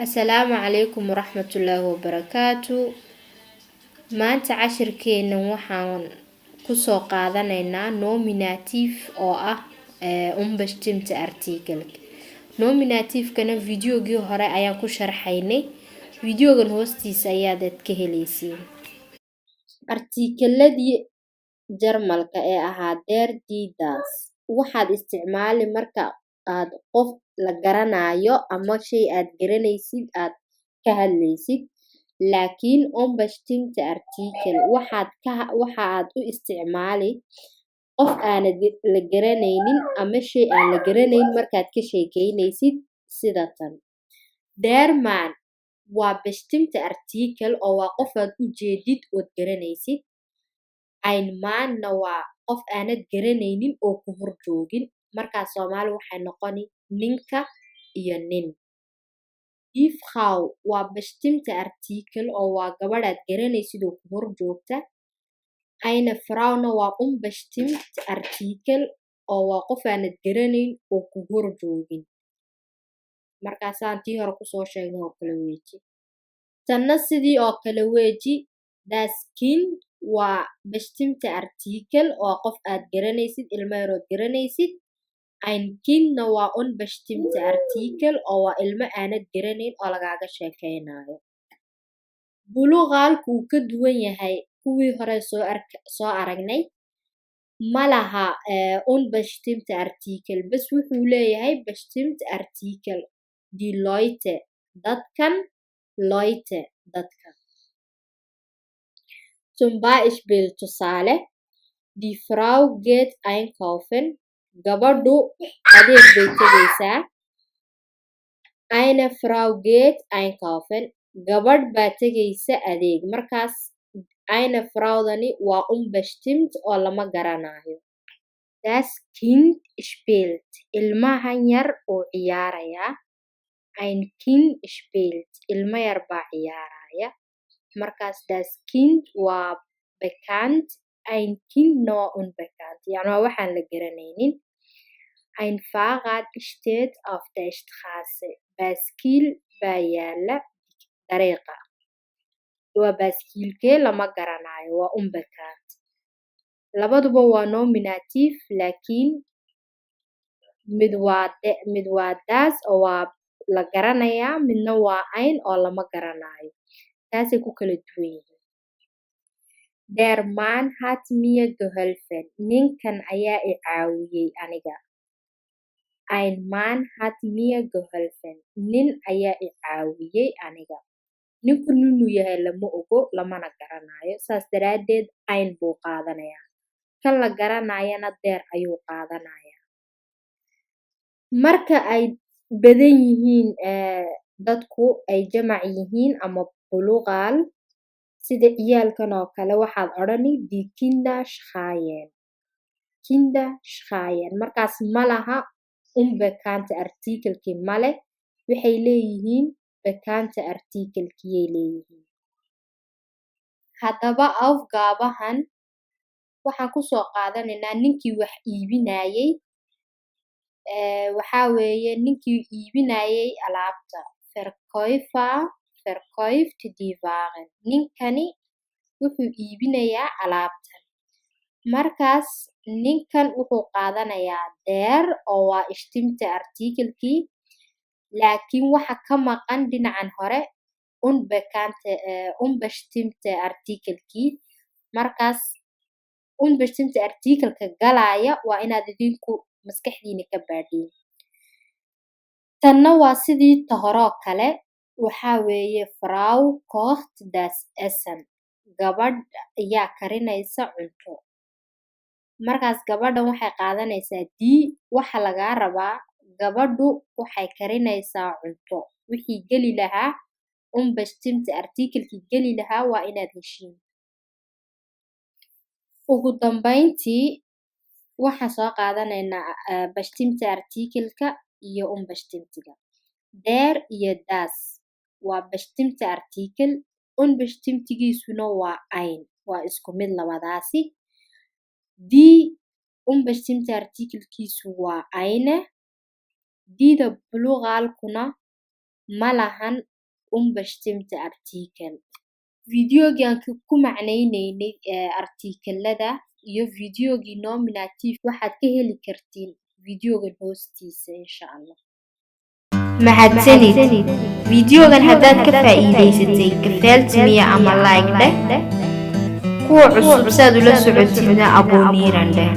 Asalaamu calaykum waraxmatullaahi wabarakaatu. Maanta cashirkeena waxaan kusoo qaadanaynaa nominative oo ah unbestimmte artikel. Nominative-kana videogii hore ayaan ku sharxaynay. Videogan hoostiisa ayaad ka helaysiin. Artikeladii Jarmalka ee ahaa der, die, das waxaad isticmaali marka aad qof la garanayo ama shay aad garanaysid aad ka hadlaysid. Laakiin unbestimmte artikel waxaad u isticmaali qof aanad la garanaynin ama shay aan la garanayn markaad ka sheekeynaysid sida tan. Der Mann waa bestimmte artikel oo waa qof aad u jeedid ood garanaysid. Ein Mann-na waa qof aanad garanaynin oo ku hor joogin. Markaas Soomaali waxay noqoni ninka iyo nin. Die Frau waa bestimmte artikel oo waa gabadhaad garanaysid oo ku hor joogta. Eine Frau-na waa unbestimmte artikel oo waa qof aanad garanayn oo ku hor joogin. Markaasaan tii hore kusoo sheegnay oo kala weeji. Tanna sidii oo kala weeji. Das Kind waa bestimmte artikel oo qof aad garanaysid, ilmo yarood garanaysid. Ein Kind-na waa unbestimmte artikel oo waa ilmo aanad garanayn oo lagaaga sheekeynayo. Plural-ku wuu ka duwan yahay kuwii hore soo aragnay. Malaha unbestimmte artikel bas wuxuu leeyahay bestimmte artikel. Die Leute dadkan, Leute dadka. Zum Beispiel tusaale. Die Frau geht einkaufen. Gabadhu adeeg bay tegaysaa. Eine Frau geht einkaufen. Gabadh baa tegaysa adeeg. Markaas eine Frau-dani waa unbestimmt oo lama garanayo. Das Kind spielt. Ilmahan yar oo ciyaaraya. Ein Kind spielt. Ilma yar baa ciyaaraya. Markaas das Kind waa bekannt. Ein Kind-na waa unbekannt. Yacni waa waxaan la garanaynin. Ein Fahrrad steht auf der Straße. Baaskiil baa yaala dariiqa. Waa baaskiilkee lama garanayo waa unbekannt. Labaduba waa nominative laakiin mid waa das oo waa la garanayaa, midna waa ein oo lama garanayo. Taasay ku kala duwan yihiin. Der Mann hat mir geholfen. Ninkan ayaa i caawiyey aniga. Ein Mann hat mir geholfen. Nin ayaa i caawiyey aniga. Ninku ninuu yahay lama ogo, lamana garanayo. Saas daraadeed ein buu qaadanayaa. Kan la garanayana der ayuu qaadanayaa. Marka ay badan yihiin dadku ay jamac yihiin ama plural sida ciyaalkan oo kale waxaad odhani die Kinder schreien. Kinder schreien. Markaas malaha unbekannte artikelkii male. Waxay leeyihiin bekannte artikelkiyay leeyihiin. Haddaba aufgaabahan waxaan kusoo qaadanaynaa ninkii wax iibinayay. Waxaa weeye ninkii iibinayay alaabta. Verkäufer verkauft die Waren. Ninkani wuxuu iibinayaa alaabtan. Markaas ninkan wuxuu qaadanayaa der oo waa bestimmte artikelkii. Laakiin waxa ka maqan dhinacan hore unbestimmte artikelkii. Markaas unbestimmte artikelka galaya waa inaad idinku maskaxdiina ka baadhiin. Tanna waa sidii ta horoo kale. Waxaa weeye Frau kocht das Essen. Gabadh ayaa karinaysa cunto. Markaas gabadhan waxay qaadanaysaa die. Waxa lagaa rabaa gabadhu waxay karinaysaa cunto. Wixii geli lahaa unbestimmte artikelkii geli lahaa waa inaad heshiin. Ugu dambeyntii waxaan soo qaadanaynaa bestimmte artikelka iyo unbestimmtiga. Der iyo das waa bestimmte artikel. Unbestimmtigiisuna waa ein. Waa isku mid labadaasi. Die unbestimmte artikelkiisu waa eine. Diida pluralkuna malahan unbestimmte Artikel. Videogan ku macnaynaynay artikelada iyo videogii nominative waxaad ka heli kartiin videogan hoostiisa insha Allah. mahadsanid videogan haddaad ka faa'iidaysatay kafaaltimiya ama like dheh kuwa cusub saad ula socotidna abonniran dheh